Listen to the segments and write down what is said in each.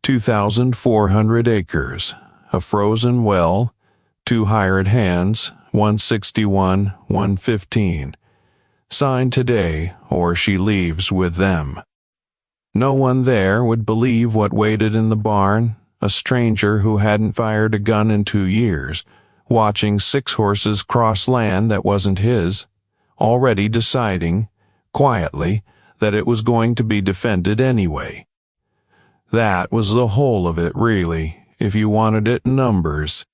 2,400 acres, a frozen well, 2 hired hands, 161, 115. Sign today, or she leaves with them. No one there would believe what waited in the barn, a stranger who hadn't fired a gun in 2 years, watching 6 horses cross land that wasn't his, already deciding, quietly, that it was going to be defended anyway. That was the whole of it, really, if you wanted it in numbers.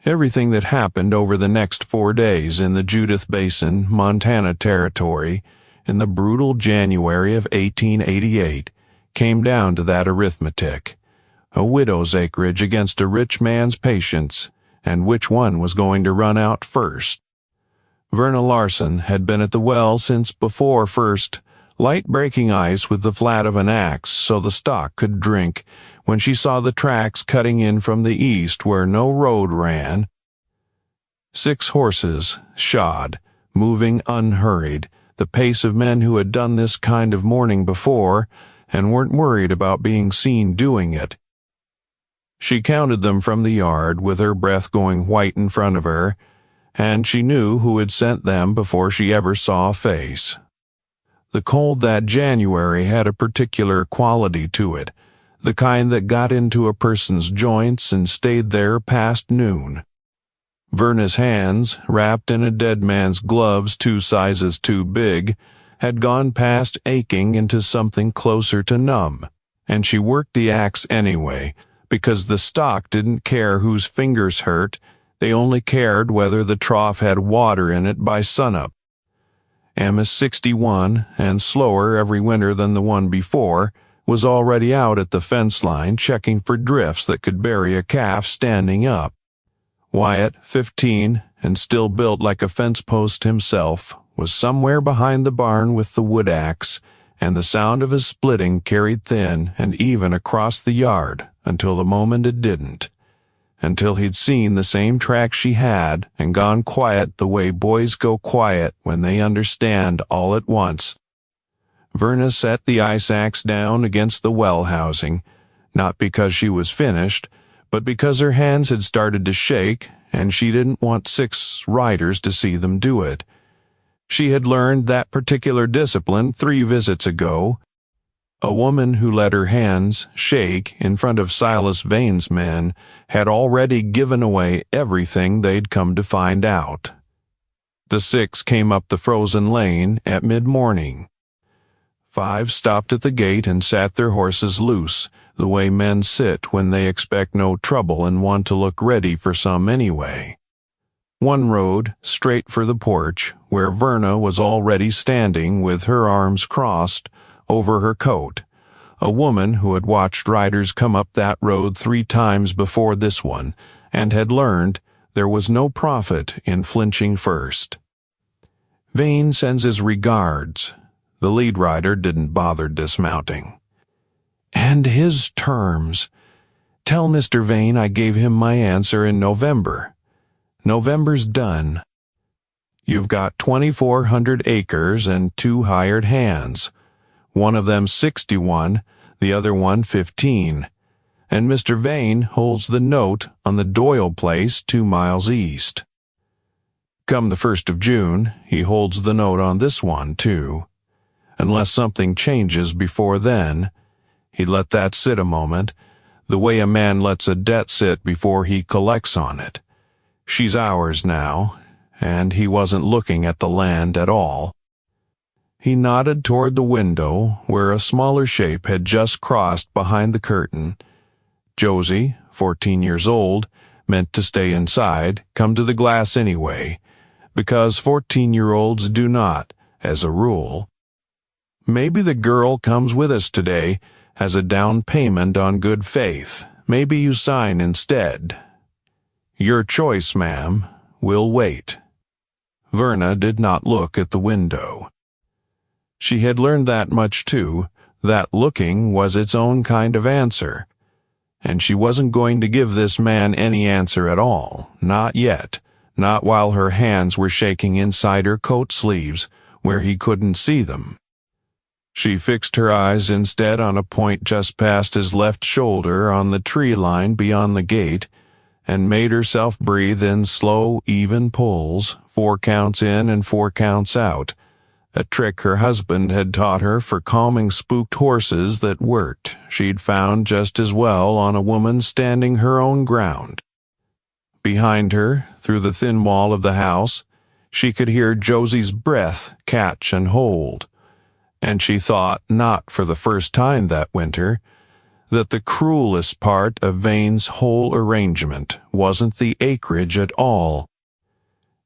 Everything that happened over the next 4 days in the Judith Basin, Montana Territory, in the brutal January of 1888, came down to that arithmetic. A widow's acreage against a rich man's patience, and which one was going to run out first. Verna Larson had been at the well since before first, light breaking ice with the flat of an axe so the stock could drink, when she saw the tracks cutting in from the east where no road ran. 6 horses, shod, moving unhurried, the pace of men who had done this kind of morning before, and weren't worried about being seen doing it. She counted them from the yard, with her breath going white in front of her, and she knew who had sent them before she ever saw a face. The cold that January had a particular quality to it, the kind that got into a person's joints and stayed there past noon. Verna's hands, wrapped in a dead man's gloves 2 sizes too big, had gone past aching into something closer to numb, and she worked the axe anyway, because the stock didn't care whose fingers hurt, they only cared whether the trough had water in it by sunup. Amos 61, and slower every winter than the one before, was already out at the fence line checking for drifts that could bury a calf standing up. Wyatt, 15, and still built like a fence post himself, was somewhere behind the barn with the wood axe, and the sound of his splitting carried thin and even across the yard until the moment it didn't. Until he'd seen the same track she had and gone quiet the way boys go quiet when they understand all at once. Verna set the ice axe down against the well housing, not because she was finished, but because her hands had started to shake and she didn't want 6 riders to see them do it. She had learned that particular discipline 3 visits ago. A woman who let her hands shake in front of Silas Vane's men had already given away everything they'd come to find out. The 6 came up the frozen lane at mid-morning. 5 stopped at the gate and sat their horses loose, the way men sit when they expect no trouble and want to look ready for some anyway. 1 rode straight for the porch, where Verna was already standing with her arms crossed over her coat, a woman who had watched riders come up that road 3 times before this one, and had learned there was no profit in flinching first. Vane sends his regards. The lead rider didn't bother dismounting. And his terms. Tell Mr. Vane I gave him my answer in November. November's done. You've got 2,400 acres and 2 hired hands. One of them 61, the other one 15. And Mr. Vane holds the note on the Doyle place 2 miles east. Come the 1st of June, he holds the note on this one, too. Unless something changes before then, he'd let that sit a moment, the way a man lets a debt sit before he collects on it. She's ours now, and he wasn't looking at the land at all. He nodded toward the window, where a smaller shape had just crossed behind the curtain. Josie, 14 years old, meant to stay inside, come to the glass anyway, because 14-year-olds do not, as a rule. Maybe the girl comes with us today, as a down payment on good faith. Maybe you sign instead. Your choice, ma'am. We'll wait. Verna did not look at the window. She had learned that much too, that looking was its own kind of answer. And she wasn't going to give this man any answer at all, not yet, not while her hands were shaking inside her coat sleeves, where he couldn't see them. She fixed her eyes instead on a point just past his left shoulder on the tree line beyond the gate, and made herself breathe in slow, even pulls, 4 counts in and 4 counts out, a trick her husband had taught her for calming spooked horses that worked, she'd found just as well on a woman standing her own ground. Behind her, through the thin wall of the house, she could hear Josie's breath catch and hold, and she thought, not for the first time that winter, that the cruelest part of Vane's whole arrangement wasn't the acreage at all.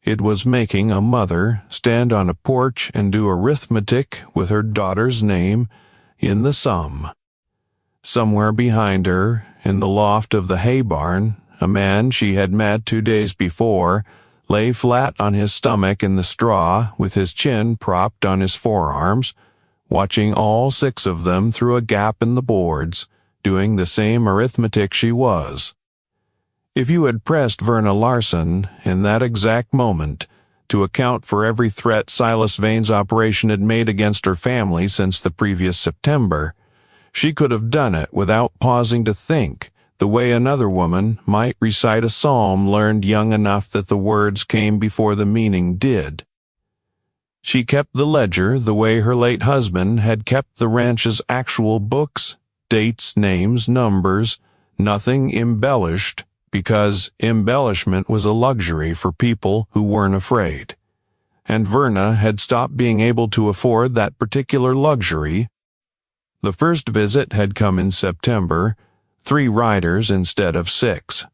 It was making a mother stand on a porch and do arithmetic with her daughter's name in the sum. Somewhere behind her, in the loft of the hay barn, a man she had met 2 days before lay flat on his stomach in the straw with his chin propped on his forearms, watching all 6 of them through a gap in the boards, doing the same arithmetic she was. If you had pressed Verna Larson, in that exact moment, to account for every threat Silas Vane's operation had made against her family since the previous September, she could have done it without pausing to think, the way another woman might recite a psalm learned young enough that the words came before the meaning did. She kept the ledger the way her late husband had kept the ranch's actual books, dates, names, numbers, nothing embellished, because embellishment was a luxury for people who weren't afraid. And Verna had stopped being able to afford that particular luxury. The first visit had come in September, 3 riders instead of 6.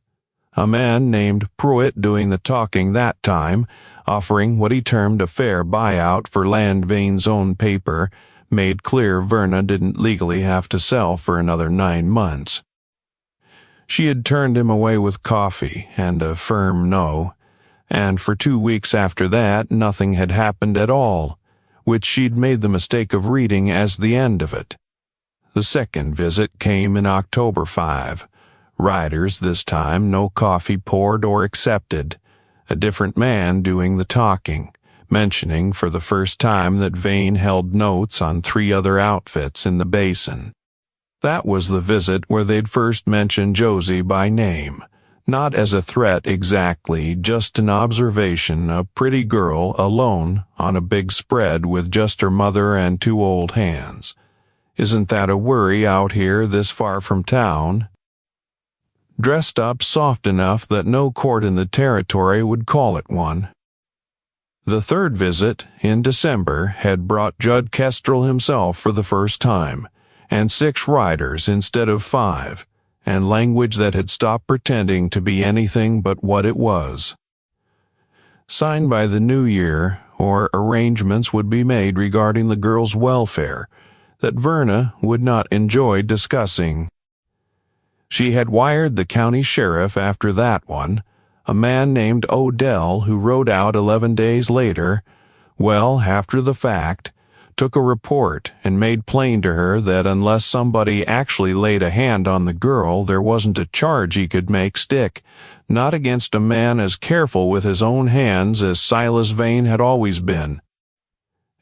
A man named Pruitt doing the talking that time, offering what he termed a fair buyout for land Vane's own paper, made clear Verna didn't legally have to sell for another 9 months. She had turned him away with coffee and a firm no, and for 2 weeks after that nothing had happened at all, which she'd made the mistake of reading as the end of it. The second visit came in October 5. Riders this time, no coffee poured or accepted. A different man doing the talking, mentioning for the first time that Vane held notes on 3 other outfits in the basin. That was the visit where they'd first mentioned Josie by name, not as a threat exactly, just an observation, a pretty girl alone on a big spread with just her mother and 2 old hands. Isn't that a worry out here this far from town? Dressed up soft enough that no court in the territory would call it one. The third visit, in December, had brought Judd Kestrel himself for the first time, and 6 riders instead of 5, and language that had stopped pretending to be anything but what it was. Signed by the new year, or arrangements would be made regarding the girl's welfare, that Verna would not enjoy discussing. She had wired the county sheriff after that one, a man named Odell who rode out 11 days later, well after the fact, took a report and made plain to her that unless somebody actually laid a hand on the girl, there wasn't a charge he could make stick, not against a man as careful with his own hands as Silas Vane had always been.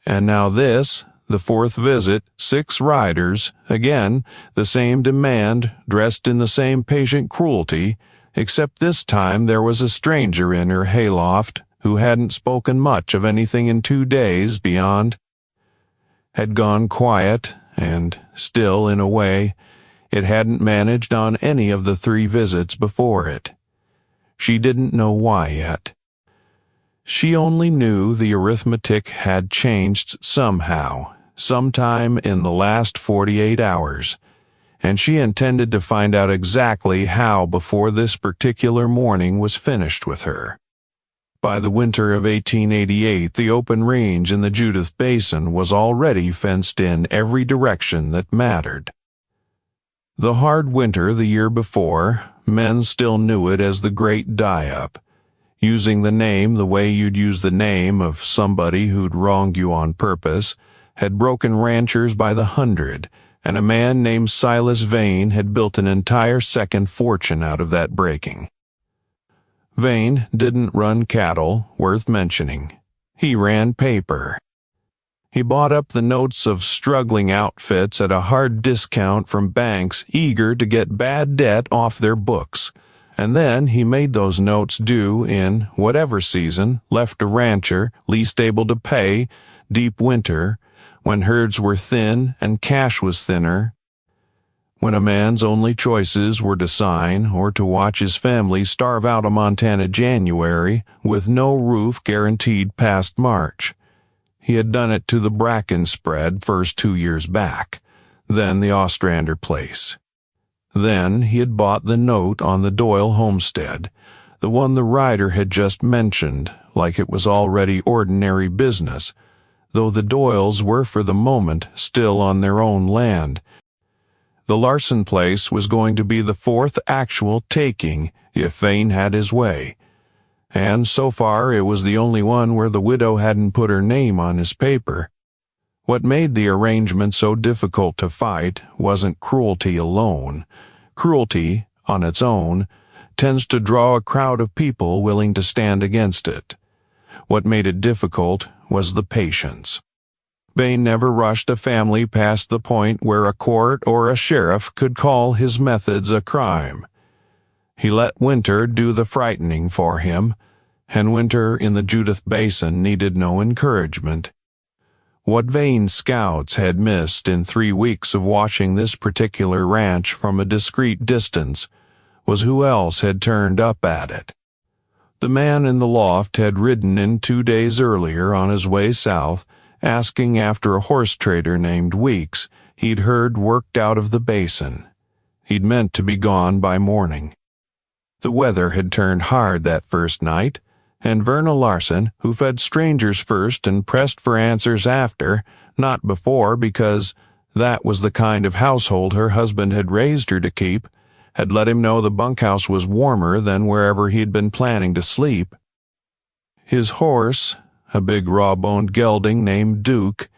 And now this, the 4th visit, 6 riders, again, the same demand, dressed in the same patient cruelty, except this time there was a stranger in her hay loft who hadn't spoken much of anything in 2 days beyond had gone quiet, and still, in a way, it hadn't managed on any of the 3 visits before it. She didn't know why yet. She only knew the arithmetic had changed somehow, sometime in the last 48 hours, and she intended to find out exactly how before this particular morning was finished with her. By the winter of 1888, the open range in the Judith Basin was already fenced in every direction that mattered. The hard winter the year before, men still knew it as the Great Die-Up, using the name the way you'd use the name of somebody who'd wronged you on purpose, had broken ranchers by the 100, and a man named Silas Vane had built an entire second fortune out of that breaking. Vane didn't run cattle worth mentioning. He ran paper. He bought up the notes of struggling outfits at a hard discount from banks eager to get bad debt off their books, and then he made those notes due in whatever season left a rancher least able to pay, deep winter, when herds were thin and cash was thinner, when a man's only choices were to sign or to watch his family starve out a Montana January with no roof guaranteed past March. He had done it to the bracken spread first 2 years back, then the Ostrander place. Then he had bought the note on the Doyle homestead, the one the writer had just mentioned, like it was already ordinary business, though the Doyles were for the moment still on their own land. The Larson place was going to be the fourth actual taking if Vane had his way, and so far it was the only one where the widow hadn't put her name on his paper. What made the arrangement so difficult to fight wasn't cruelty alone. Cruelty, on its own, tends to draw a crowd of people willing to stand against it. What made it difficult was the patience. Vane never rushed a family past the point where a court or a sheriff could call his methods a crime. He let winter do the frightening for him, and winter in the Judith Basin needed no encouragement. What Vane's scouts had missed in 3 weeks of watching this particular ranch from a discreet distance was who else had turned up at it. The man in the loft had ridden in 2 days earlier on his way south, asking after a horse trader named Weeks he'd heard worked out of the basin. He'd meant to be gone by morning. The weather had turned hard that first night, and Verna Larson, who fed strangers first and pressed for answers after, not before because that was the kind of household her husband had raised her to keep, had let him know the bunkhouse was warmer than wherever he'd been planning to sleep. His horse, a big raw-boned gelding named Duke,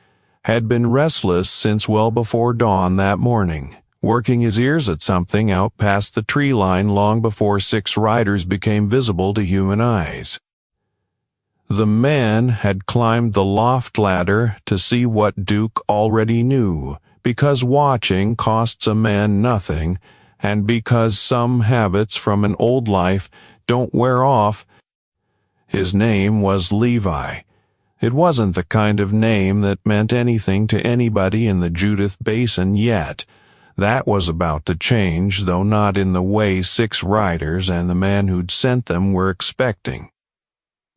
had been restless since well before dawn that morning, working his ears at something out past the tree line long before 6 riders became visible to human eyes. The man had climbed the loft ladder to see what Duke already knew, because watching costs a man nothing, and because some habits from an old life don't wear off. His name was Levi. It wasn't the kind of name that meant anything to anybody in the Judith Basin yet. That was about to change, though not in the way 6 riders and the man who'd sent them were expecting.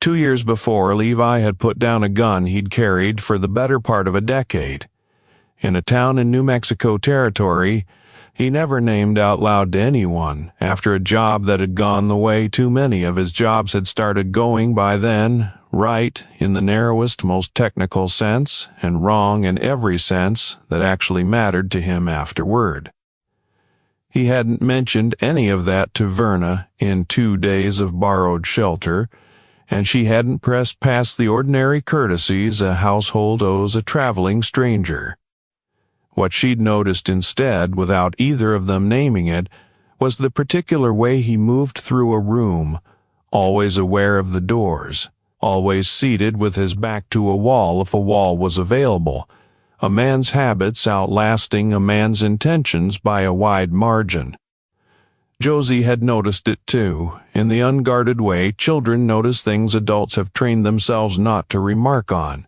2 years before, Levi had put down a gun he'd carried for the better part of a decade. In a town in New Mexico territory, he never named out loud to anyone after a job that had gone the way too many of his jobs had started going by then, right in the narrowest, most technical sense, and wrong in every sense that actually mattered to him afterward. He hadn't mentioned any of that to Verna in 2 days of borrowed shelter, and she hadn't pressed past the ordinary courtesies a household owes a traveling stranger. What she'd noticed instead, without either of them naming it, was the particular way he moved through a room, always aware of the doors, always seated with his back to a wall if a wall was available, a man's habits outlasting a man's intentions by a wide margin. Josie had noticed it too, in the unguarded way children notice things adults have trained themselves not to remark on,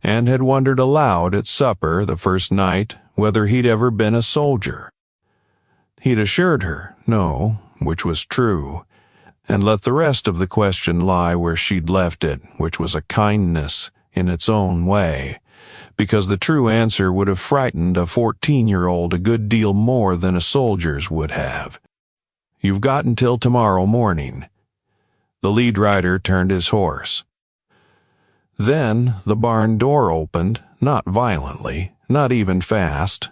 and had wondered aloud at supper the first night whether he'd ever been a soldier. He'd assured her no, which was true, and let the rest of the question lie where she'd left it, which was a kindness in its own way, because the true answer would have frightened a 14-year-old a good deal more than a soldier's would have. "You've got until tomorrow morning." The lead rider turned his horse. Then the barn door opened, not violently, not even fast,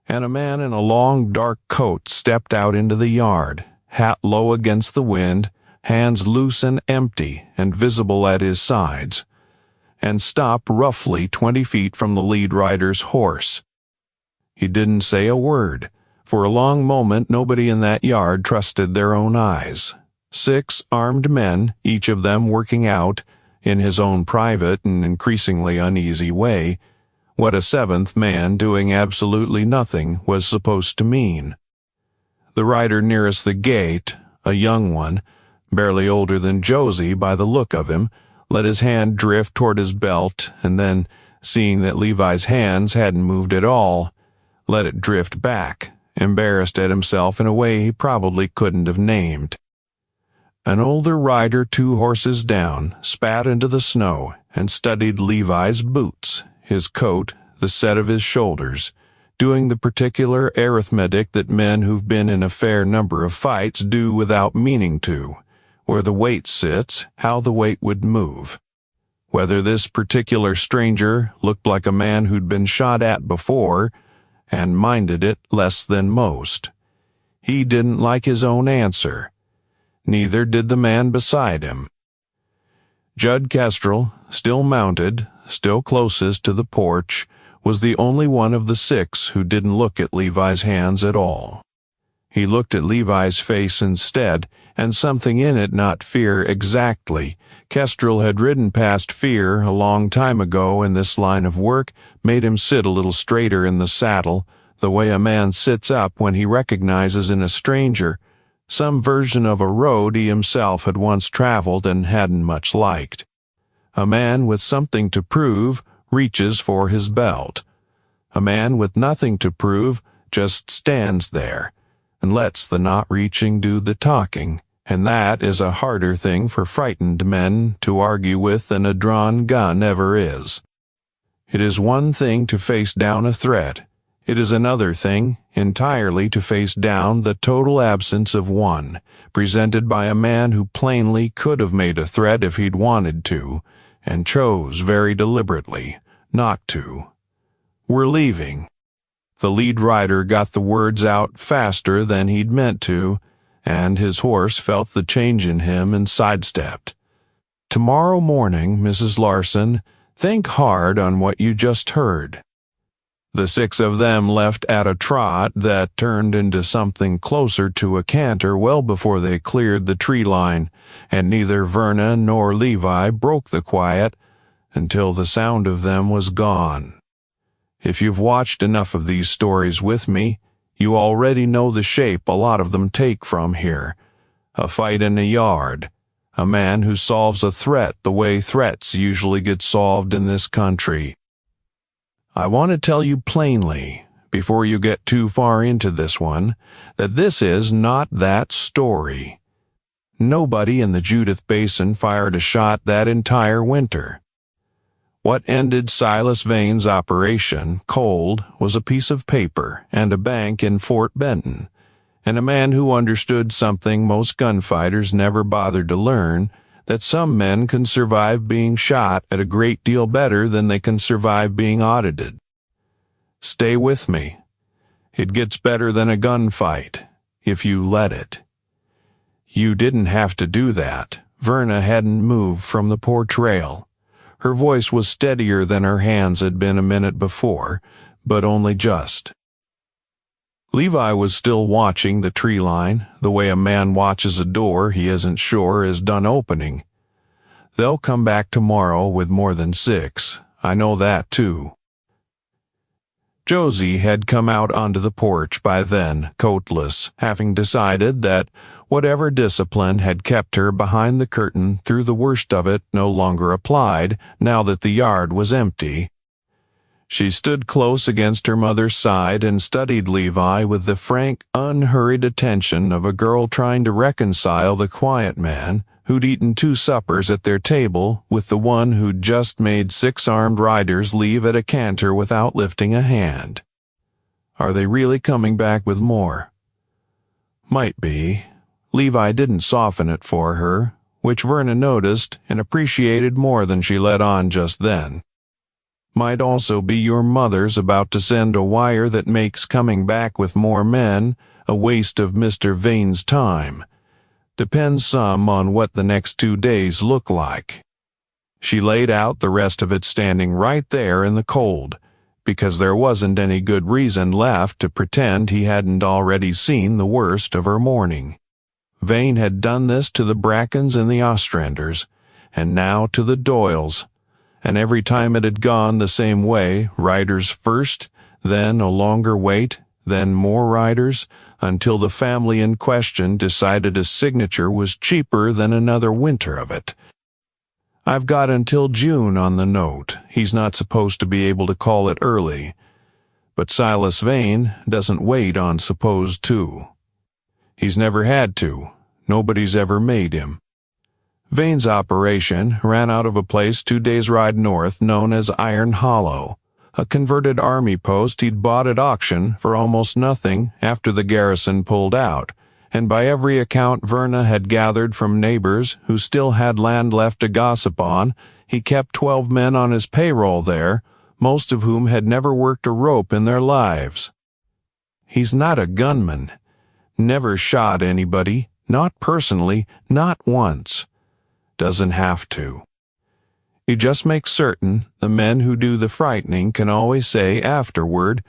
and a man in a long dark coat stepped out into the yard, hat low against the wind, hands loose and empty and visible at his sides, and stopped roughly 20 feet from the lead rider's horse. He didn't say a word. For a long moment nobody in that yard trusted their own eyes. 6 armed men, each of them working out, in his own private and increasingly uneasy way, what a seventh man doing absolutely nothing was supposed to mean. The rider nearest the gate, a young one, barely older than Josie by the look of him, let his hand drift toward his belt, and then, seeing that Levi's hands hadn't moved at all, let it drift back, embarrassed at himself in a way he probably couldn't have named. An older rider 2 horses down spat into the snow and studied Levi's boots, his coat, the set of his shoulders, doing the particular arithmetic that men who've been in a fair number of fights do without meaning to, where the weight sits, how the weight would move. Whether this particular stranger looked like a man who'd been shot at before, and minded it less than most. He didn't like his own answer. Neither did the man beside him. Judd Kestrel, still mounted, still closest to the porch, was the only one of the 6 who didn't look at Levi's hands at all. He looked at Levi's face instead, and something in it, not fear exactly. Kestrel had ridden past fear a long time ago in this line of work, made him sit a little straighter in the saddle, the way a man sits up when he recognizes in a stranger some version of a road he himself had once traveled and hadn't much liked. A man with something to prove reaches for his belt. A man with nothing to prove just stands there and lets the not reaching do the talking, and that is a harder thing for frightened men to argue with than a drawn gun ever is. It is one thing to face down a threat. It is another thing entirely to face down the total absence of one, presented by a man who plainly could have made a threat if he'd wanted to, and chose very deliberately not to. "We're leaving." The lead rider got the words out faster than he'd meant to, and his horse felt the change in him and sidestepped. "Tomorrow morning, Mrs. Larson, think hard on what you just heard." The 6 of them left at a trot that turned into something closer to a canter well before they cleared the tree line, and neither Verna nor Levi broke the quiet until the sound of them was gone. If you've watched enough of these stories with me, you already know the shape a lot of them take from here. A fight in a yard. A man who solves a threat the way threats usually get solved in this country. I want to tell you plainly, before you get too far into this one, that this is not that story. Nobody in the Judith Basin fired a shot that entire winter. What ended Silas Vane's operation, cold, was a piece of paper and a bank in Fort Benton, and a man who understood something most gunfighters never bothered to learn, that some men can survive being shot at a great deal better than they can survive being audited. Stay with me. It gets better than a gunfight, if you let it. You didn't have to do that. Verna hadn't moved from the porch rail. Her voice was steadier than her hands had been a minute before, but only just. Levi was still watching the tree line, the way a man watches a door he isn't sure is done opening. They'll come back tomorrow with more than 6. I know that, too. Josie had come out onto the porch by then, coatless, having decided that whatever discipline had kept her behind the curtain through the worst of it no longer applied now that the yard was empty. She stood close against her mother's side and studied Levi with the frank, unhurried attention of a girl trying to reconcile the quiet man who'd eaten 2 suppers at their table with the one who'd just made 6 armed riders leave at a canter without lifting a hand. Are they really coming back with more? Might be. Levi didn't soften it for her, which Verna noticed and appreciated more than she let on just then. Might also be your mother's about to send a wire that makes coming back with more men a waste of Mr. Vane's time. Depends some on what the next 2 days look like. She laid out the rest of it standing right there in the cold, because there wasn't any good reason left to pretend he hadn't already seen the worst of her mourning. Vane had done this to the Brackens and the Ostranders, and now to the Doyles. And every time it had gone the same way, riders first, then a longer wait, then more riders, until the family in question decided a signature was cheaper than another winter of it. I've got until June on the note. He's not supposed to be able to call it early. But Silas Vane doesn't wait on supposed to. He's never had to. Nobody's ever made him. Vane's operation ran out of a place 2 days' ride north known as Iron Hollow, a converted army post he'd bought at auction for almost nothing after the garrison pulled out, and by every account Verna had gathered from neighbors who still had land left to gossip on, he kept 12 men on his payroll there, most of whom had never worked a rope in their lives. He's not a gunman. Never shot anybody, not personally, not once. Doesn't have to. He just makes certain the men who do the frightening can always say afterward,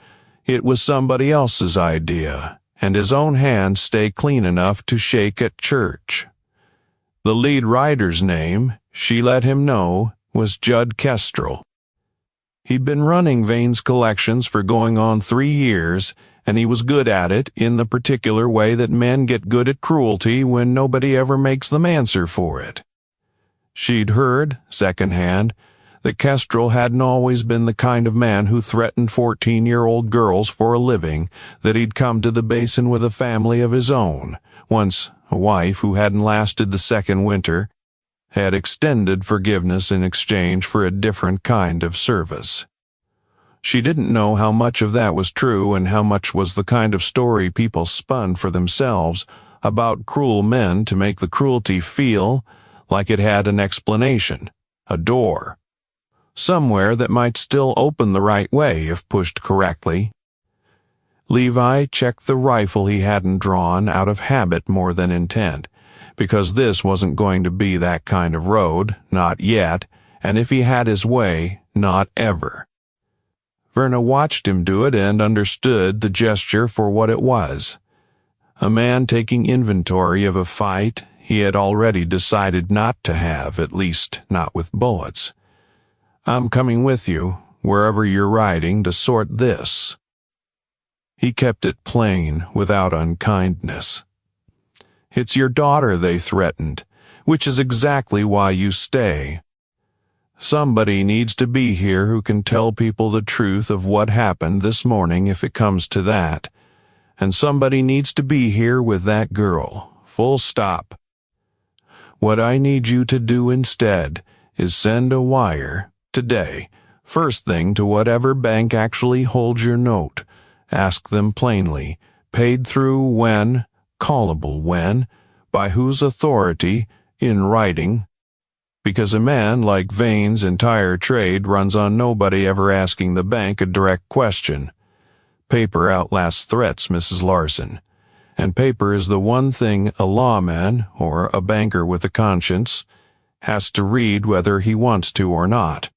it was somebody else's idea, and his own hands stay clean enough to shake at church. The lead rider's name, she let him know, was Judd Kestrel. He'd been running Vane's collections for going on 3 years, and he was good at it in the particular way that men get good at cruelty when nobody ever makes them answer for it. She'd heard, secondhand, that Kestrel hadn't always been the kind of man who threatened 14-year-old girls for a living, that he'd come to the basin with a family of his own, once a wife who hadn't lasted the second winter, had extended forgiveness in exchange for a different kind of service. She didn't know how much of that was true and how much was the kind of story people spun for themselves about cruel men to make the cruelty feel like it had an explanation, a door, somewhere that might still open the right way if pushed correctly. Levi checked the rifle he hadn't drawn out of habit more than intent, because this wasn't going to be that kind of road, not yet, and if he had his way, not ever. Verna watched him do it and understood the gesture for what it was. A man taking inventory of a fight he had already decided not to have, at least not with bullets. I'm coming with you, wherever you're riding, to sort this. He kept it plain, without unkindness. It's your daughter they threatened, which is exactly why you stay. Somebody needs to be here who can tell people the truth of what happened this morning if it comes to that. And somebody needs to be here with that girl, full stop. What I need you to do instead is send a wire, today, first thing to whatever bank actually holds your note. Ask them plainly, paid through when, callable when, by whose authority, in writing, because a man like Vane's entire trade runs on nobody ever asking the bank a direct question. Paper outlasts threats, Mrs. Larson. And paper is the one thing a lawman, or a banker with a conscience, has to read whether he wants to or not.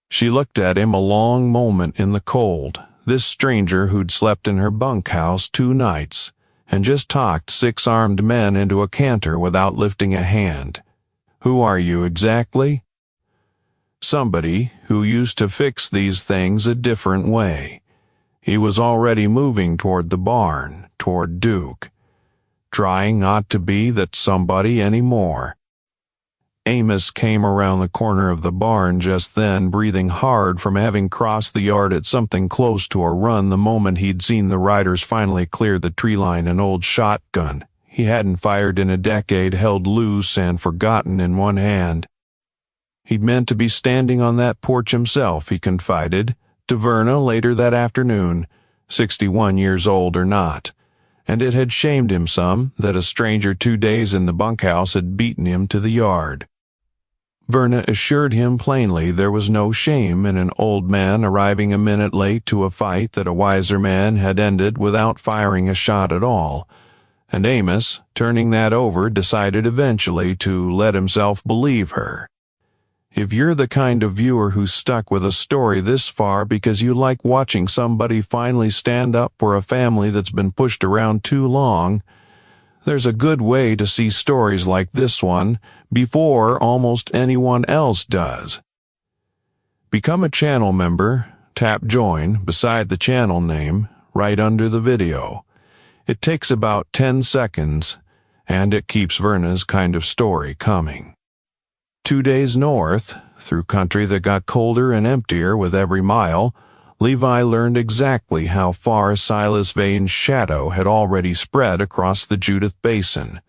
She looked at him a long moment in the cold, this stranger who'd slept in her bunkhouse 2 nights, and just talked 6 armed men into a canter without lifting a hand. Who are you exactly? Somebody who used to fix these things a different way. He was already moving toward the barn, toward Duke, trying not to be that somebody anymore. Amos came around the corner of the barn just then, breathing hard from having crossed the yard at something close to a run the moment he'd seen the riders finally clear the tree line. An old shotgun he hadn't fired in a decade, held loose and forgotten in one hand. He'd meant to be standing on that porch himself, he confided to Verna later that afternoon, 61 years old or not, and it had shamed him some that a stranger 2 days in the bunkhouse had beaten him to the yard. Verna assured him plainly there was no shame in an old man arriving a minute late to a fight that a wiser man had ended without firing a shot at all, and Amos, turning that over, decided eventually to let himself believe her. If you're the kind of viewer who's stuck with a story this far because you like watching somebody finally stand up for a family that's been pushed around too long, There's a good way to see stories like this one before almost anyone else does. Become a channel member, tap join beside the channel name right under the video. It takes about 10 seconds, and it keeps Verna's kind of story coming. 2 days north, through country that got colder and emptier with every mile, Levi learned exactly how far Silas Vane's shadow had already spread across the Judith Basin,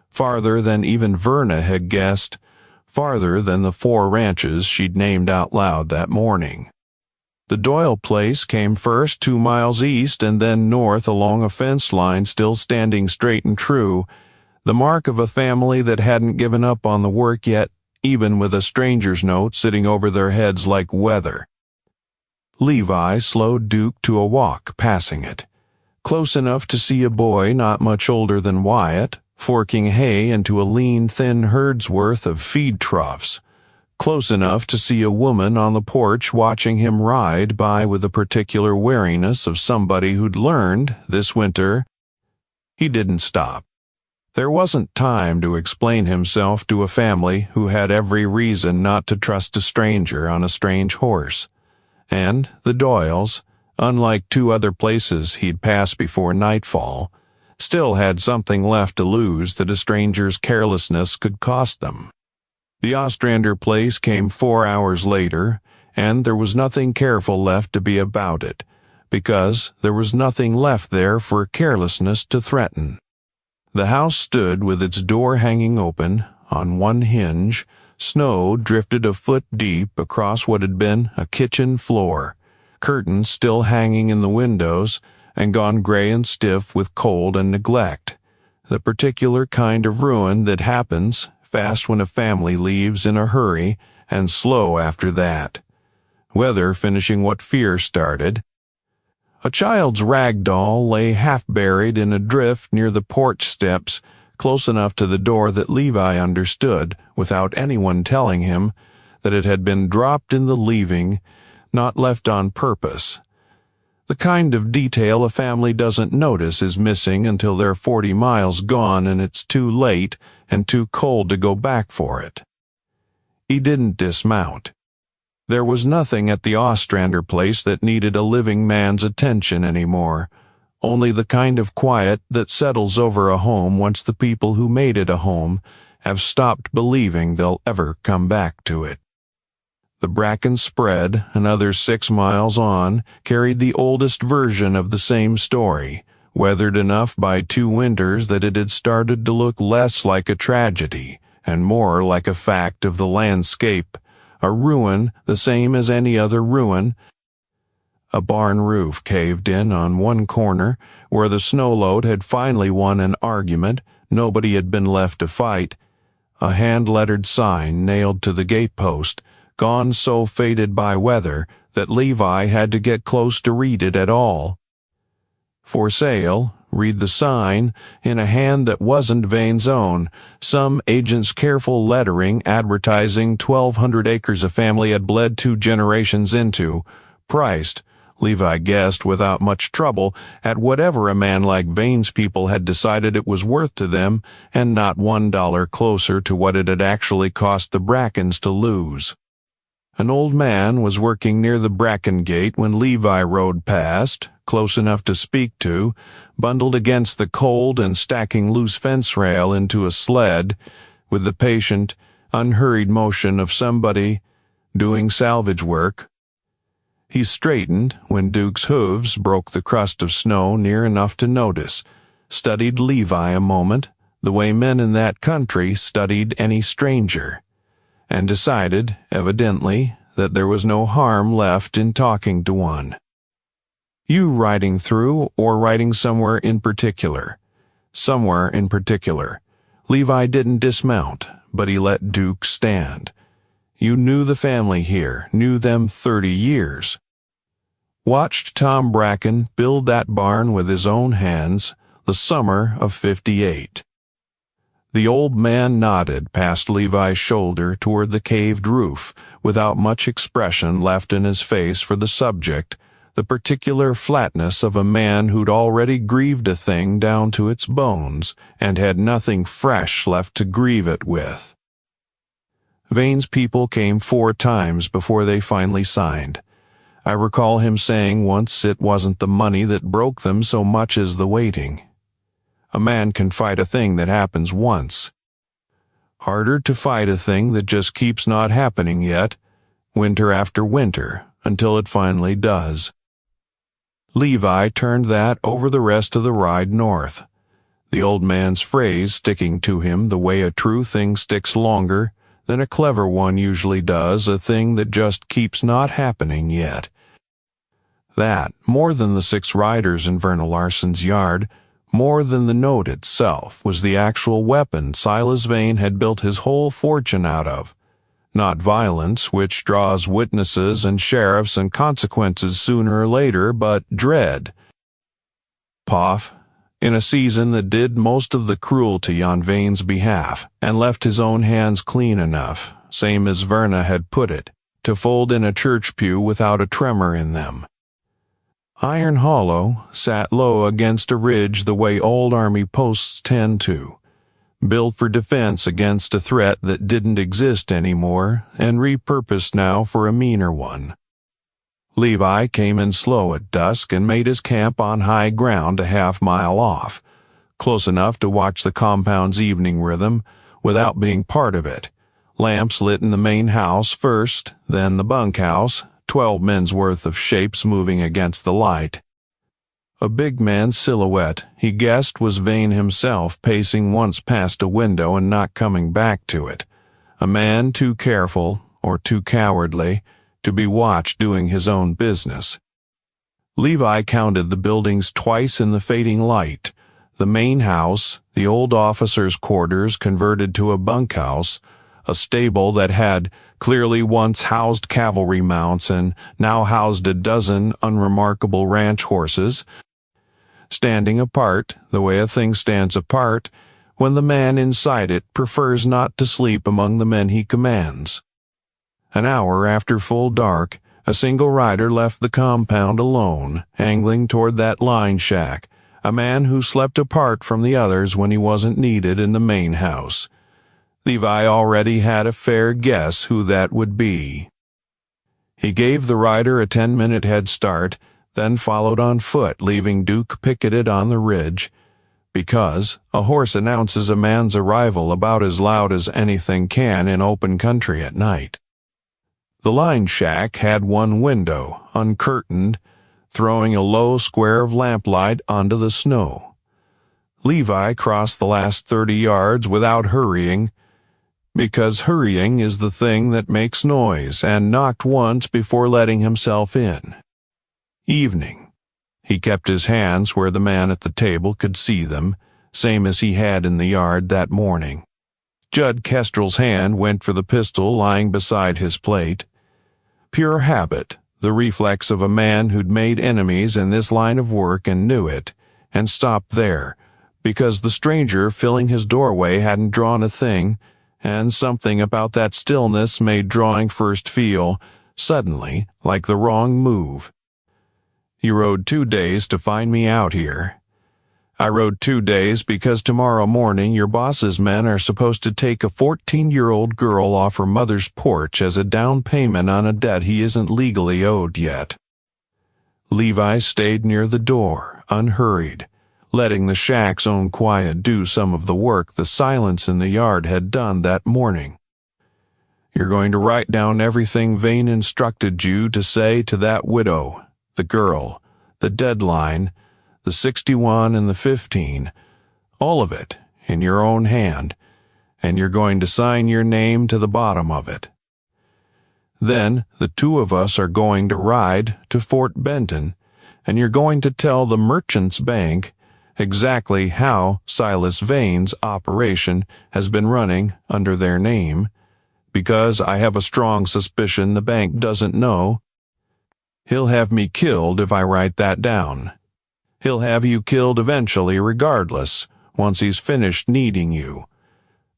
farther than even Verna had guessed, farther than the 4 ranches she'd named out loud that morning. The Doyle place came first 2 miles east and then north along a fence line still standing straight and true, the mark of a family that hadn't given up on the work yet, even with a stranger's note sitting over their heads like weather. Levi slowed Duke to a walk passing it, close enough to see a boy not much older than Wyatt, forking hay into a lean, thin herd's worth of feed troughs, close enough to see a woman on the porch watching him ride by with the particular wariness of somebody who'd learned, this winter. He didn't stop. There wasn't time to explain himself to a family who had every reason not to trust a stranger on a strange horse. And the Doyles, unlike 2 other places he'd passed before nightfall, still had something left to lose that a stranger's carelessness could cost them. The Ostrander place came 4 hours later, and there was nothing careful left to be about it, because there was nothing left there for carelessness to threaten. The house stood with its door hanging open, on one hinge. Snow drifted a foot deep across what had been a kitchen floor, curtains still hanging in the windows, and gone gray and stiff with cold and neglect, the particular kind of ruin that happens fast when a family leaves in a hurry and slow after that. Weather finishing what fear started. A child's rag doll lay half-buried in a drift near the porch steps, close enough to the door that Levi understood, without anyone telling him, that it had been dropped in the leaving, not left on purpose. The kind of detail a family doesn't notice is missing until they're 40 miles gone and it's too late and too cold to go back for it. He didn't dismount. There was nothing at the Ostrander place that needed a living man's attention anymore, only the kind of quiet that settles over a home once the people who made it a home have stopped believing they'll ever come back to it. The bracken spread, another 6 miles on, carried the oldest version of the same story, weathered enough by 2 winters that it had started to look less like a tragedy and more like a fact of the landscape, a ruin the same as any other ruin. A barn roof caved in on one corner, where the snow load had finally won an argument nobody had been left to fight. A hand-lettered sign nailed to the gatepost, gone so faded by weather that Levi had to get close to read it at all. For sale, read the sign, in a hand that wasn't Vane's own, some agent's careful lettering advertising 1,200 acres a family had bled 2 generations into, priced, Levi guessed without much trouble, at whatever a man like Vane's people had decided it was worth to them, and not $1 closer to what it had actually cost the Brackens to lose. An old man was working near the bracken gate when Levi rode past, close enough to speak to, bundled against the cold and stacking loose fence rail into a sled, with the patient, unhurried motion of somebody doing salvage work. He straightened when Duke's hooves broke the crust of snow near enough to notice, studied Levi a moment, the way men in that country studied any stranger, and decided, evidently, that there was no harm left in talking to one. You riding through or riding somewhere in particular? Somewhere in particular. Levi didn't dismount, but he let Duke stand. You knew the family here, knew them 30 years. Watched Tom Bracken build that barn with his own hands, the summer of '58. The old man nodded past Levi's shoulder toward the caved roof, without much expression left in his face for the subject, the particular flatness of a man who'd already grieved a thing down to its bones and had nothing fresh left to grieve it with. Vane's people came 4 times before they finally signed. I recall him saying once it wasn't the money that broke them so much as the waiting. A man can fight a thing that happens once. Harder to fight a thing that just keeps not happening yet, winter after winter, until it finally does. Levi turned that over the rest of the ride north, the old man's phrase sticking to him the way a true thing sticks longer than a clever one usually does a thing that just keeps not happening yet. That, more than the 6 riders in Verna Larson's yard, more than the note itself, was the actual weapon Silas Vane had built his whole fortune out of. Not violence, which draws witnesses and sheriffs and consequences sooner or later, but dread. Poff, in a season that did most of the cruelty on Vane's behalf, and left his own hands clean enough, same as Verna had put it, to fold in a church pew without a tremor in them. Iron Hollow sat low against a ridge the way old army posts tend to, built for defense against a threat that didn't exist anymore and repurposed now for a meaner one. Levi came in slow at dusk and made his camp on high ground a half-mile off, close enough to watch the compound's evening rhythm without being part of it. Lamps lit in the main house first, then the bunkhouse, 12 men's worth of shapes moving against the light. A big man's silhouette, he guessed, was Vane himself, pacing once past a window and not coming back to it. A man too careful, or too cowardly, to be watched doing his own business. Levi counted the buildings twice in the fading light. The main house, the old officers' quarters converted to a bunkhouse, a stable that had clearly once housed cavalry mounts and now housed a dozen unremarkable ranch horses, standing apart the way a thing stands apart when the man inside it prefers not to sleep among the men he commands. An hour after full dark, a single rider left the compound alone, angling toward that line shack, a man who slept apart from the others when he wasn't needed in the main house. Levi already had a fair guess who that would be. He gave the rider a 10-minute head start, then followed on foot, leaving Duke picketed on the ridge, because a horse announces a man's arrival about as loud as anything can in open country at night. The line shack had one window, uncurtained, throwing a low square of lamplight onto the snow. Levi crossed the last 30 yards without hurrying, because hurrying is the thing that makes noise, and knocked once before letting himself in. Evening. He kept his hands where the man at the table could see them, same as he had in the yard that morning. Judd Kestrel's hand went for the pistol lying beside his plate. Pure habit, the reflex of a man who'd made enemies in this line of work and knew it, and stopped there, because the stranger filling his doorway hadn't drawn a thing, and something about that stillness made drawing first feel, suddenly, like the wrong move. You rode 2 days to find me out here. I rode 2 days because tomorrow morning your boss's men are supposed to take a 14-year-old girl off her mother's porch as a down payment on a debt he isn't legally owed yet. Levi stayed near the door, unhurried, letting the shack's own quiet do some of the work the silence in the yard had done that morning. You're going to write down everything Vane instructed you to say to that widow, the girl, the deadline, the 61 and the 15, all of it in your own hand, and you're going to sign your name to the bottom of it. Then the 2 of us are going to ride to Fort Benton, and you're going to tell the Merchants' Bank exactly how Silas Vane's operation has been running under their name, because I have a strong suspicion the bank doesn't know. He'll have me killed if I write that down. He'll have you killed eventually regardless, once he's finished needing you.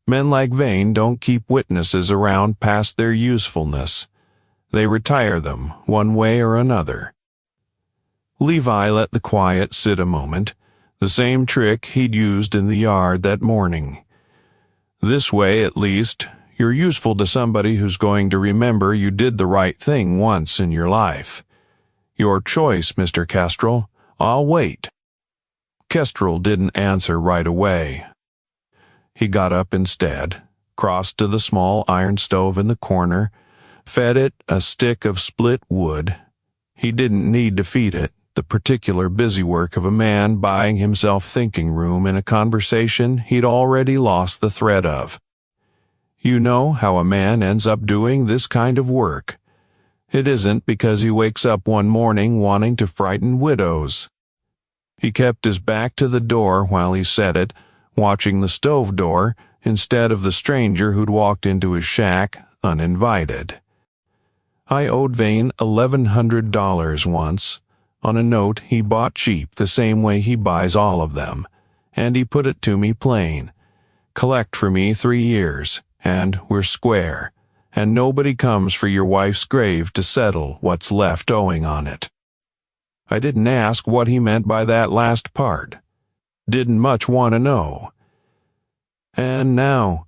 Men like Vane don't keep witnesses around past their usefulness. They retire them, one way or another. Levi let the quiet sit a moment, the same trick he'd used in the yard that morning. This way, at least, you're useful to somebody who's going to remember you did the right thing once in your life. Your choice, Mr. Kestrel. I'll wait. Kestrel didn't answer right away. He got up instead, crossed to the small iron stove in the corner, fed it a stick of split wood. He didn't need to feed it, the particular busy work of a man buying himself thinking room in a conversation he'd already lost the thread of. You know how a man ends up doing this kind of work. It isn't because he wakes up one morning wanting to frighten widows. He kept his back to the door while he said it, watching the stove door instead of the stranger who'd walked into his shack uninvited. I owed Vane $1,100 once, on a note he bought cheap the same way he buys all of them, and he put it to me plain. Collect for me 3 years, and we're square, and nobody comes for your wife's grave to settle what's left owing on it. I didn't ask what he meant by that last part. Didn't much want to know. And now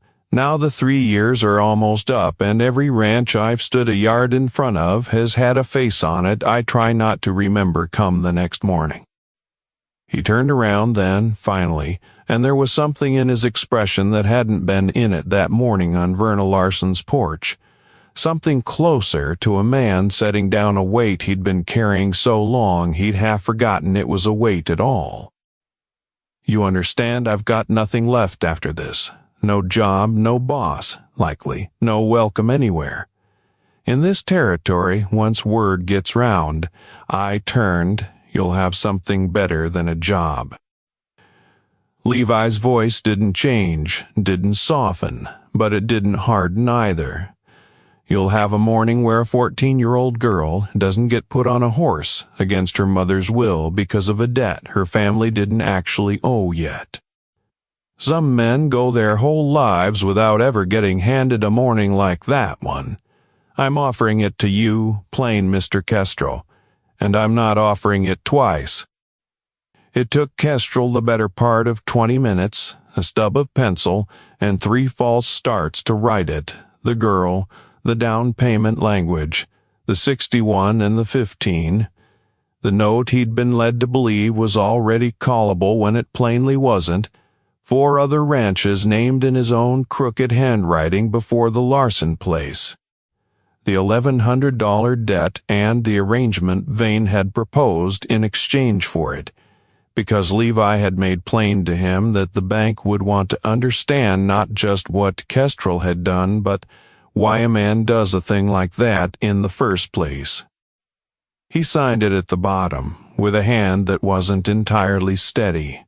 the 3 years are almost up, and every ranch I've stood a yard in front of has had a face on it I try not to remember come the next morning. He turned around then, finally, and there was something in his expression that hadn't been in it that morning on Verna Larson's porch. Something closer to a man setting down a weight he'd been carrying so long he'd half forgotten it was a weight at all. You understand, I've got nothing left after this. No job, no boss, likely, no welcome anywhere. In this territory, once word gets round, you'll have something better than a job. Levi's voice didn't change, didn't soften, but it didn't harden either. You'll have a morning where a 14-year-old girl doesn't get put on a horse against her mother's will because of a debt her family didn't actually owe yet. Some men go their whole lives without ever getting handed a morning like that one. I'm offering it to you, plain Mr. Kestrel, and I'm not offering it twice. It took Kestrel the better part of 20 minutes, a stub of pencil, and 3 false starts to write it, the girl, the down payment language, the 61 and the 15. The note he'd been led to believe was already callable when it plainly wasn't. 4 other ranches named in his own crooked handwriting before the Larson place. The $1,100 debt and the arrangement Vane had proposed in exchange for it, because Levi had made plain to him that the bank would want to understand not just what Kestrel had done, but why a man does a thing like that in the first place. He signed it at the bottom, with a hand that wasn't entirely steady.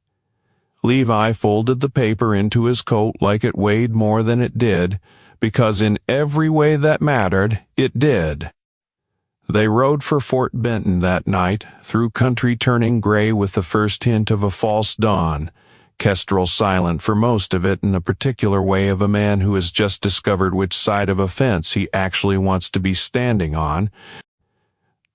Levi folded the paper into his coat like it weighed more than it did, because in every way that mattered, it did. They rode for Fort Benton that night, through country turning gray with the first hint of a false dawn, Kestrel silent for most of it in a particular way of a man who has just discovered which side of a fence he actually wants to be standing on.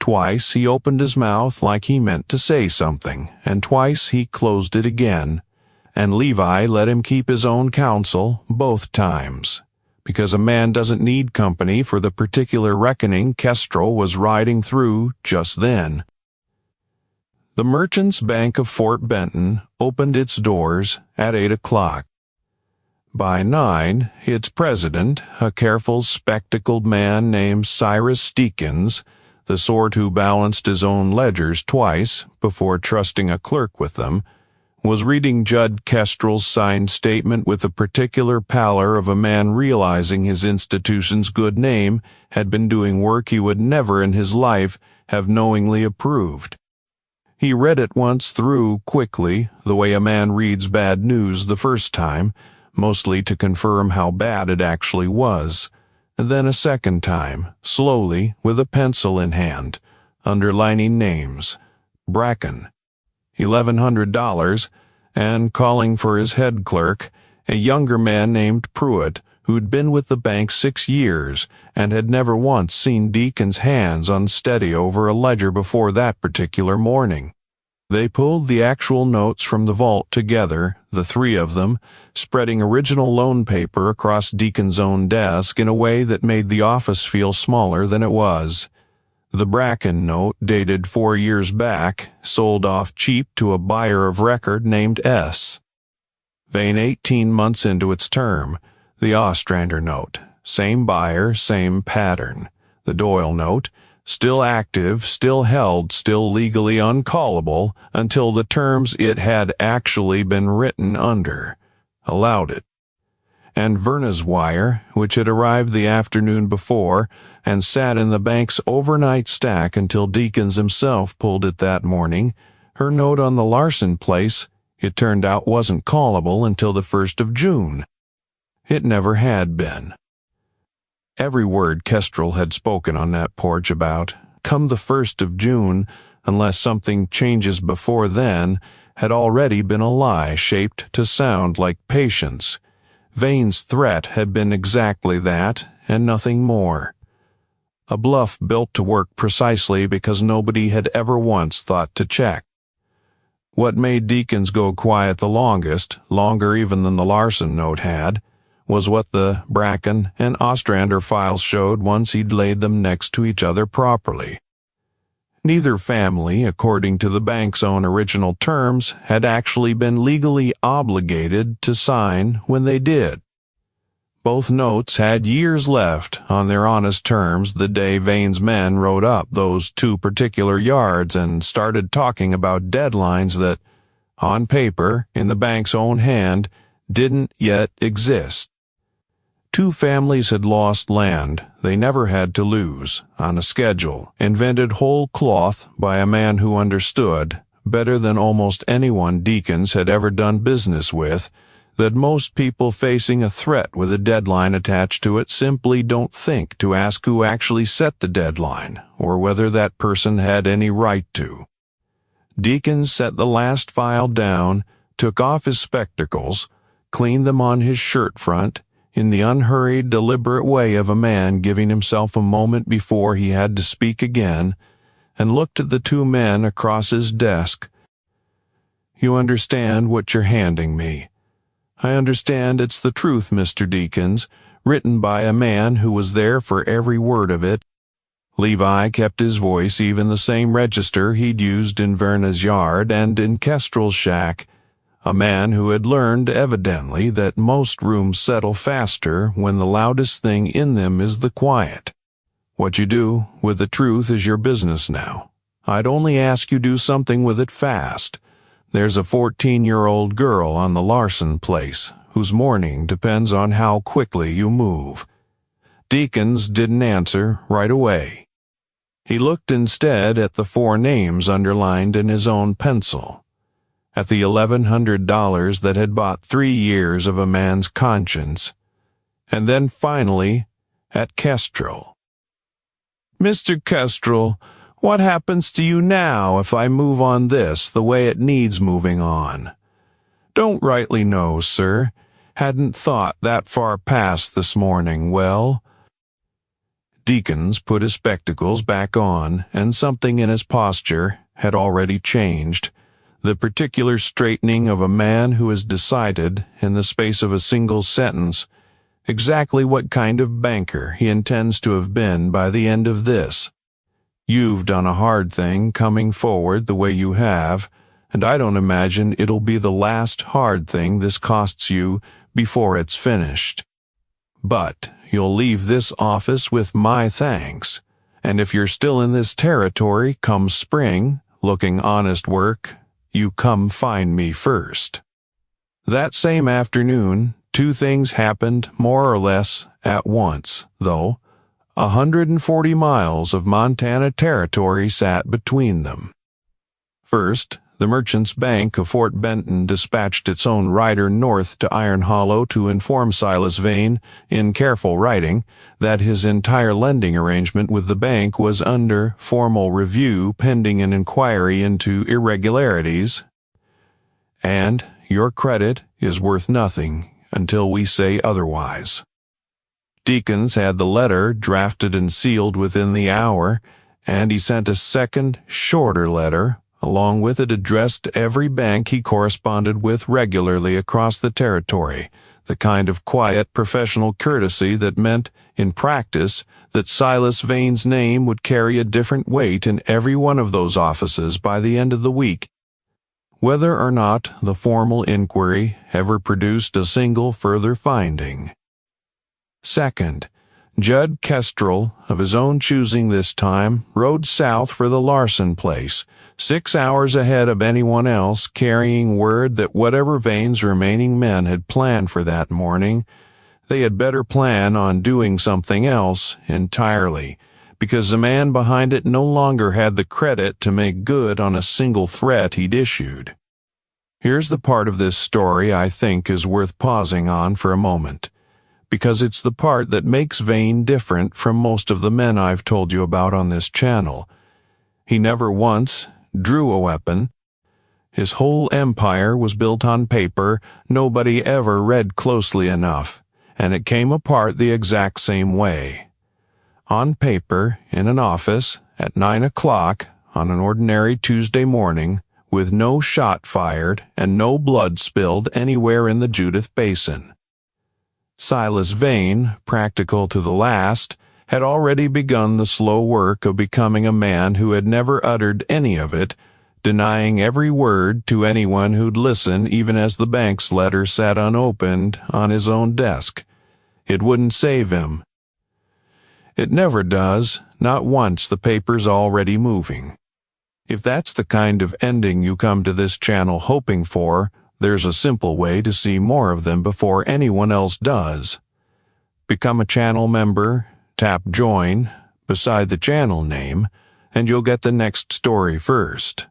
Twice he opened his mouth like he meant to say something, and twice he closed it again, and Levi let him keep his own counsel both times, because a man doesn't need company for the particular reckoning Kestrel was riding through just then. The Merchants' Bank of Fort Benton opened its doors at 8 o'clock. By 9, its president, a careful, spectacled man named Cyrus Steekins, the sort who balanced his own ledgers twice before trusting a clerk with them, was reading Judd Kestrel's signed statement with the particular pallor of a man realizing his institution's good name had been doing work he would never in his life have knowingly approved. He read it once through quickly, the way a man reads bad news the first time, mostly to confirm how bad it actually was, and then a second time, slowly, with a pencil in hand, underlining names. Bracken, $1,100, and calling for his head clerk, a younger man named Pruitt, who'd been with the bank 6 years and had never once seen Deacon's hands unsteady over a ledger before that particular morning. They pulled the actual notes from the vault together, the three of them, spreading original loan paper across Deacon's own desk in a way that made the office feel smaller than it was. The Bracken note, dated 4 years back, sold off cheap to a buyer of record named S. Vane 18 months into its term. The Ostrander note, same buyer, same pattern. The Doyle note, still active, still held, still legally uncallable until the terms it had actually been written under allowed it. And Verna's wire, which had arrived the afternoon before and sat in the bank's overnight stack until Deacons himself pulled it that morning, her note on the Larson place, it turned out wasn't callable until the 1st of June. It never had been. Every word Kestrel had spoken on that porch about, come the 1st of June, unless something changes before then, had already been a lie shaped to sound like patience. Vane's threat had been exactly that, and nothing more. A bluff built to work precisely because nobody had ever once thought to check. What made Deacons go quiet the longest, longer even than the Larson note had, was what the Bracken and Ostrander files showed once he'd laid them next to each other properly. Neither family, according to the bank's own original terms, had actually been legally obligated to sign when they did. Both notes had years left on their honest terms the day Vane's men rode up those 2 particular yards and started talking about deadlines that, on paper, in the bank's own hand, didn't yet exist. 2 families had lost land they never had to lose, on a schedule, invented whole cloth by a man who understood, better than almost anyone Deacons had ever done business with, that most people facing a threat with a deadline attached to it simply don't think to ask who actually set the deadline, or whether that person had any right to. Deacons set the last file down, took off his spectacles, cleaned them on his shirt front, in the unhurried, deliberate way of a man giving himself a moment before he had to speak again, and looked at the 2 men across his desk. "You understand what you're handing me. I understand it's the truth, Mr. Deacons, written by a man who was there for every word of it." Levi kept his voice even the same register he'd used in Verna's yard and in Kestrel's shack, a man who had learned, evidently, that most rooms settle faster when the loudest thing in them is the quiet. "What you do with the truth is your business now. I'd only ask you do something with it fast. There's a 14-year-old girl on the Larson place whose mourning depends on how quickly you move." Deacons didn't answer right away. He looked instead at the 4 names underlined in his own pencil, at the $1,100 that had bought 3 years of a man's conscience, and then finally at Kestrel. "Mr. Kestrel, what happens to you now if I move on this the way it needs moving on?" "Don't rightly know, sir. Hadn't thought that far past this morning. Well..." Deacons put his spectacles back on, and something in his posture had already changed. The particular straightening of a man who has decided, in the space of a single sentence, exactly what kind of banker he intends to have been by the end of this. "You've done a hard thing coming forward the way you have, and I don't imagine it'll be the last hard thing this costs you before it's finished. But you'll leave this office with my thanks, and if you're still in this territory come spring, looking honest work, you come find me first." That same afternoon, 2 things happened more or less at once, though 140 miles of Montana territory sat between them. First, the Merchants' Bank of Fort Benton dispatched its own rider north to Iron Hollow to inform Silas Vane, in careful writing, that his entire lending arrangement with the bank was under formal review pending an inquiry into irregularities, and your credit is worth nothing until we say otherwise. Deacons had the letter drafted and sealed within the hour, and he sent a second, shorter letter, along with it addressed to every bank he corresponded with regularly across the territory, the kind of quiet professional courtesy that meant, in practice, that Silas Vane's name would carry a different weight in every one of those offices by the end of the week. Whether or not the formal inquiry ever produced a single further finding. Second, Judd Kestrel, of his own choosing this time, rode south for the Larson place, 6 hours ahead of anyone else, carrying word that whatever Vane's remaining men had planned for that morning, they had better plan on doing something else entirely, because the man behind it no longer had the credit to make good on a single threat he'd issued. Here's the part of this story I think is worth pausing on for a moment, because it's the part that makes Vane different from most of the men I've told you about on this channel. He never once drew a weapon. His whole empire was built on paper nobody ever read closely enough, and it came apart the exact same way. On paper, in an office, at 9 o'clock, on an ordinary Tuesday morning, with no shot fired and no blood spilled anywhere in the Judith Basin. Silas Vane, practical to the last, had already begun the slow work of becoming a man who had never uttered any of it, denying every word to anyone who'd listen even as the bank's letter sat unopened on his own desk. It wouldn't save him. It never does, not once the paper's already moving. If that's the kind of ending you come to this channel hoping for, there's a simple way to see more of them before anyone else does. Become a channel member, tap join beside the channel name, and you'll get the next story first.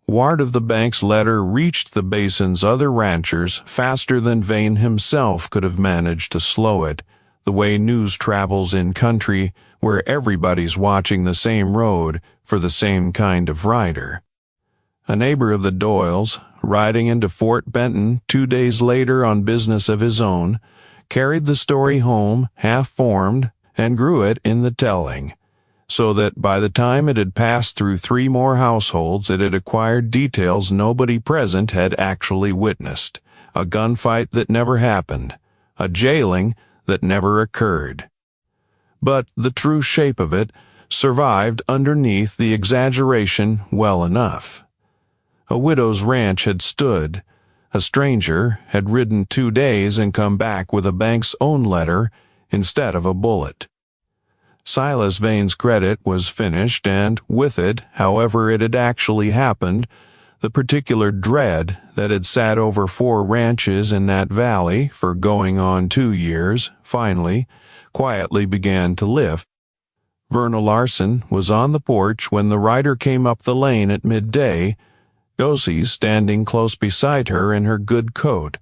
Word of the bank's letter reached the basin's other ranchers faster than Vane himself could have managed to slow it, the way news travels in country where everybody's watching the same road for the same kind of rider. A neighbor of the Doyles, riding into Fort Benton 2 days later on business of his own, carried the story home half-formed and grew it in the telling, so that by the time it had passed through 3 more households it had acquired details nobody present had actually witnessed, a gunfight that never happened, a jailing that never occurred. But the true shape of it survived underneath the exaggeration well enough. A widow's ranch had stood. A stranger had ridden 2 days and come back with a bank's own letter instead of a bullet. Silas Vane's credit was finished, and with it, however it had actually happened, the particular dread that had sat over 4 ranches in that valley for going on 2 years, finally, quietly began to lift. Verna Larson was on the porch when the rider came up the lane at midday, Gussie standing close beside her in her good coat,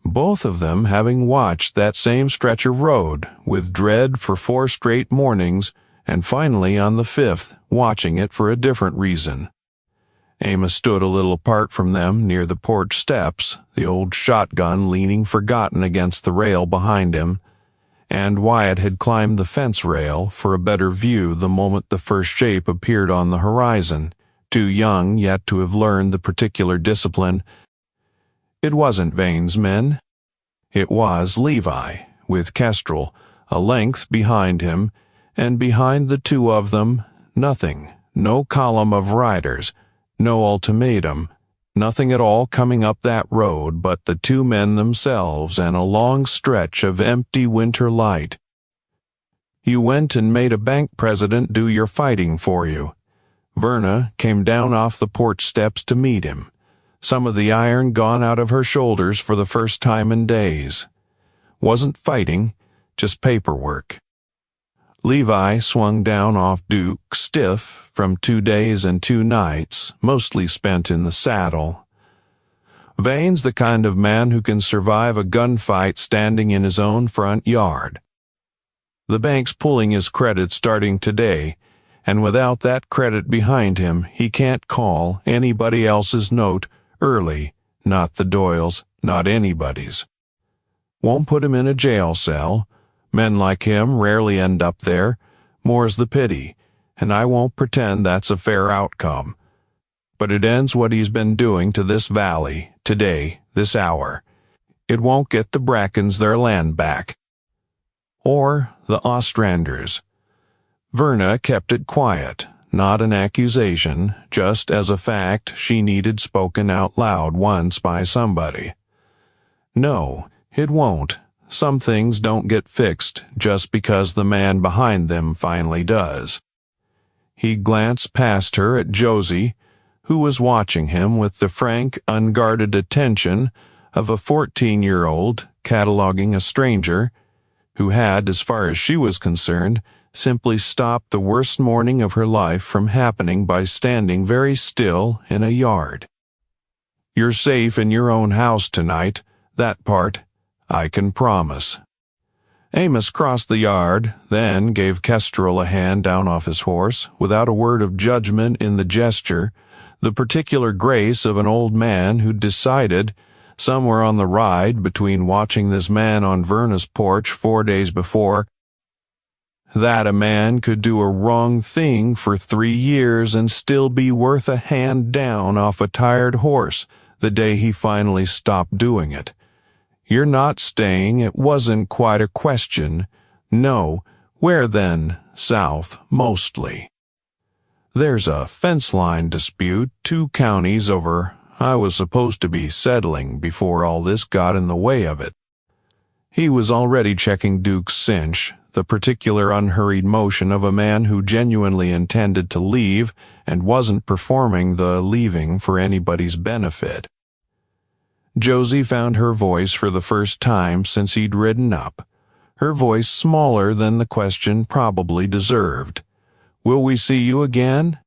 both of them having watched that same stretch of road with dread for 4 straight mornings, and finally on the 5th watching it for a different reason. Amos stood a little apart from them near the porch steps, the old shotgun leaning forgotten against the rail behind him, and Wyatt had climbed the fence rail for a better view the moment the first shape appeared on the horizon, too young yet to have learned the particular discipline. It wasn't Vane's men. It was Levi, with Kestrel a length behind him, and behind the 2 of them, nothing, no column of riders, no ultimatum, nothing at all coming up that road but the 2 men themselves and a long stretch of empty winter light. You went and made a bank president do your fighting for you. Verna came down off the porch steps to meet him, some of the iron gone out of her shoulders for the first time in days. Wasn't fighting, just paperwork. Levi swung down off Duke, stiff from 2 days and 2 nights, mostly spent in the saddle. Vane's the kind of man who can survive a gunfight standing in his own front yard. The bank's pulling his credit starting today, and without that credit behind him, he can't call anybody else's note early, not the Doyles, not anybody's. Won't put him in a jail cell, Men like him rarely end up there, more's the pity, and I won't pretend that's a fair outcome. But it ends what he's been doing to this valley, today, this hour. It won't get the Brackens their land back. Or the Ostranders. Verna kept it quiet, not an accusation, just as a fact she needed spoken out loud once by somebody. No, it won't. Some things don't get fixed just because the man behind them finally does. He glanced past her at Josie, who was watching him with the frank, unguarded attention of a 14-year-old cataloging a stranger who had, as far as she was concerned, simply stopped the worst morning of her life from happening by standing very still in a yard. You're safe in your own house tonight, that part I can promise. Amos crossed the yard, then gave Kestrel a hand down off his horse, without a word of judgment in the gesture, the particular grace of an old man who'd decided, somewhere on the ride between watching this man on Verna's porch 4 days before, that a man could do a wrong thing for 3 years and still be worth a hand down off a tired horse the day he finally stopped doing it. You're not staying, it wasn't quite a question. No, where then? South, mostly. There's a fence line dispute 2 counties over. I was supposed to be settling before all this got in the way of it. He was already checking Duke's cinch, the particular unhurried motion of a man who genuinely intended to leave and wasn't performing the leaving for anybody's benefit. Josie found her voice for the first time since he'd ridden up, her voice smaller than the question probably deserved. Will we see you again?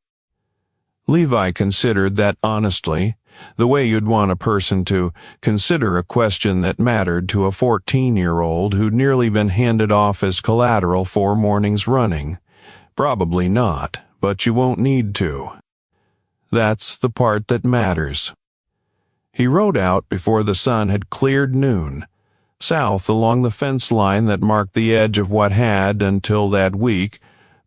Levi considered that honestly, the way you'd want a person to consider a question that mattered to a 14-year-old who'd nearly been handed off as collateral 4 mornings running. Probably not, but you won't need to. That's the part that matters. He rode out before the sun had cleared noon, south along the fence line that marked the edge of what had, until that week,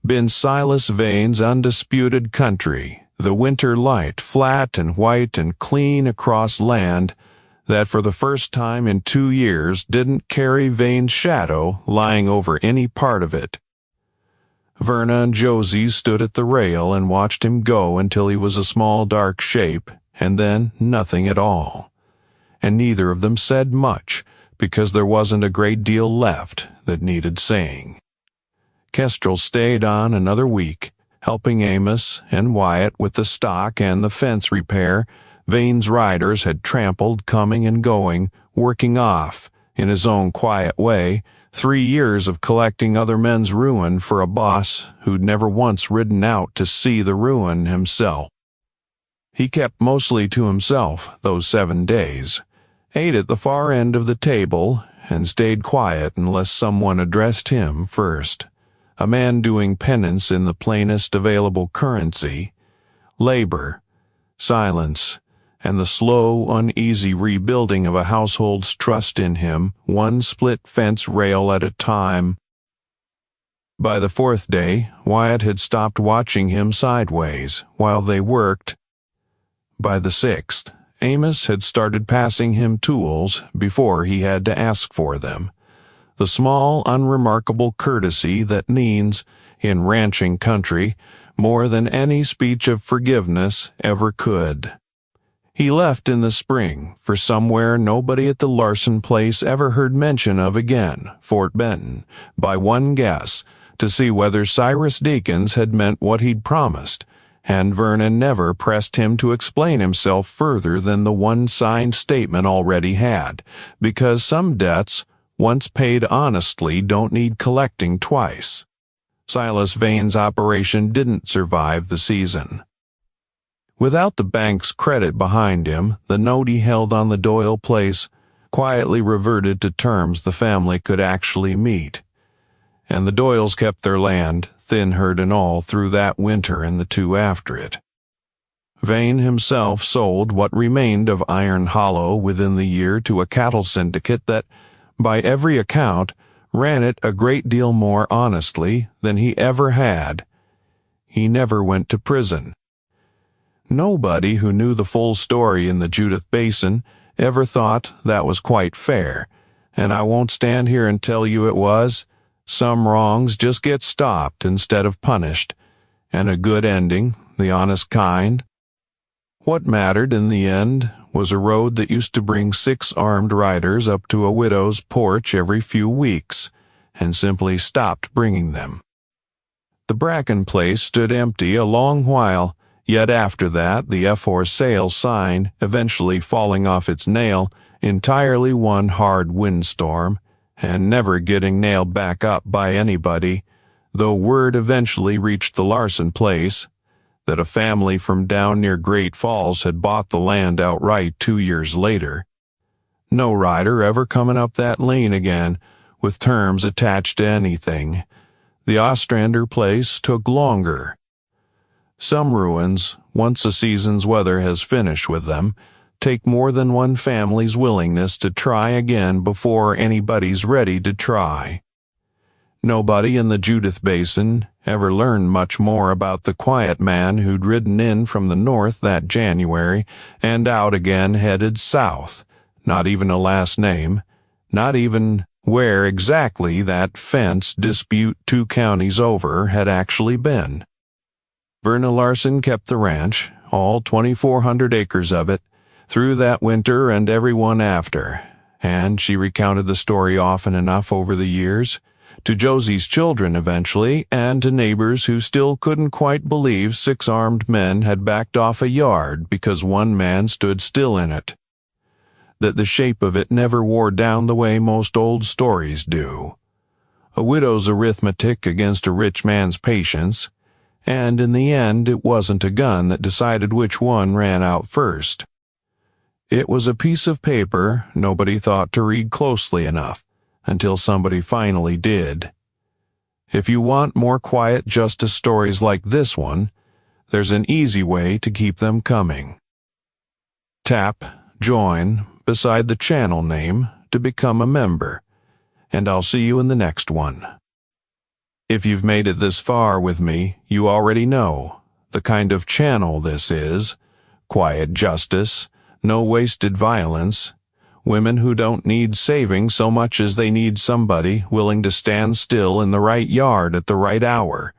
been Silas Vane's undisputed country, the winter light, flat and white and clean across land that for the first time in 2 years didn't carry Vane's shadow lying over any part of it. Verna and Josie stood at the rail and watched him go until he was a small dark shape, and then nothing at all. And neither of them said much, because there wasn't a great deal left that needed saying. Kestrel stayed on another week, helping Amos and Wyatt with the stock and the fence repair Vane's riders had trampled coming and going, working off, in his own quiet way, 3 years of collecting other men's ruin for a boss who'd never once ridden out to see the ruin himself. He kept mostly to himself those 7 days, ate at the far end of the table, and stayed quiet unless someone addressed him first. A man doing penance in the plainest available currency, labor, silence, and the slow, uneasy rebuilding of a household's trust in him, one split fence rail at a time. By the 4th day, Wyatt had stopped watching him sideways while they worked. By the 6th, Amos had started passing him tools before he had to ask for them. The small, unremarkable courtesy that means, in ranching country, more than any speech of forgiveness ever could. He left in the spring for somewhere nobody at the Larson place ever heard mention of again, Fort Benton, by one guess, to see whether Cyrus Deakins had meant what he'd promised, and Vernon never pressed him to explain himself further than the one signed statement already had, because some debts, once paid honestly, don't need collecting twice. Silas Vane's operation didn't survive the season. Without the bank's credit behind him, the note he held on the Doyle place quietly reverted to terms the family could actually meet. And the Doyles kept their land, thin herd and all, through that winter and the 2 after it. Vane himself sold what remained of Iron Hollow within the year to a cattle syndicate that, by every account, ran it a great deal more honestly than he ever had. He never went to prison. Nobody who knew the full story in the Judith Basin ever thought that was quite fair, and I won't stand here and tell you it was. Some wrongs just get stopped instead of punished, and a good ending, the honest kind. What mattered in the end was a road that used to bring 6 armed riders up to a widow's porch every few weeks, and simply stopped bringing them. The Bracken place stood empty a long while, yet after that the for sale sign, eventually falling off its nail, entirely one hard windstorm, and never getting nailed back up by anybody, though word eventually reached the Larson place that a family from down near Great Falls had bought the land outright 2 years later. No rider ever coming up that lane again, with terms attached to anything. The Ostrander place took longer. Some ruins, once a season's weather has finished with them, take more than one family's willingness to try again before anybody's ready to try. Nobody in the Judith Basin ever learned much more about the quiet man who'd ridden in from the north that January and out again headed south. Not even a last name, not even where exactly that fence dispute 2 counties over had actually been. Verna Larson kept the ranch, all 2,400 acres of it, through that winter and every one after, and she recounted the story often enough over the years, to Josie's children eventually, and to neighbors who still couldn't quite believe 6 armed men had backed off a yard because one man stood still in it. That the shape of it never wore down the way most old stories do. A widow's arithmetic against a rich man's patience, and in the end it wasn't a gun that decided which one ran out first. It was a piece of paper nobody thought to read closely enough, until somebody finally did. If you want more quiet justice stories like this one, there's an easy way to keep them coming. Tap Join beside the channel name to become a member, and I'll see you in the next one. If you've made it this far with me, you already know the kind of channel this is: quiet justice, no wasted violence, women who don't need saving so much as they need somebody willing to stand still in the right yard at the right hour.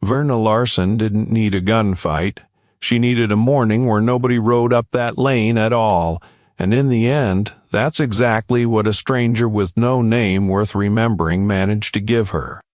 Verna Larson didn't need a gunfight. She needed a morning where nobody rode up that lane at all, and in the end, that's exactly what a stranger with no name worth remembering managed to give her.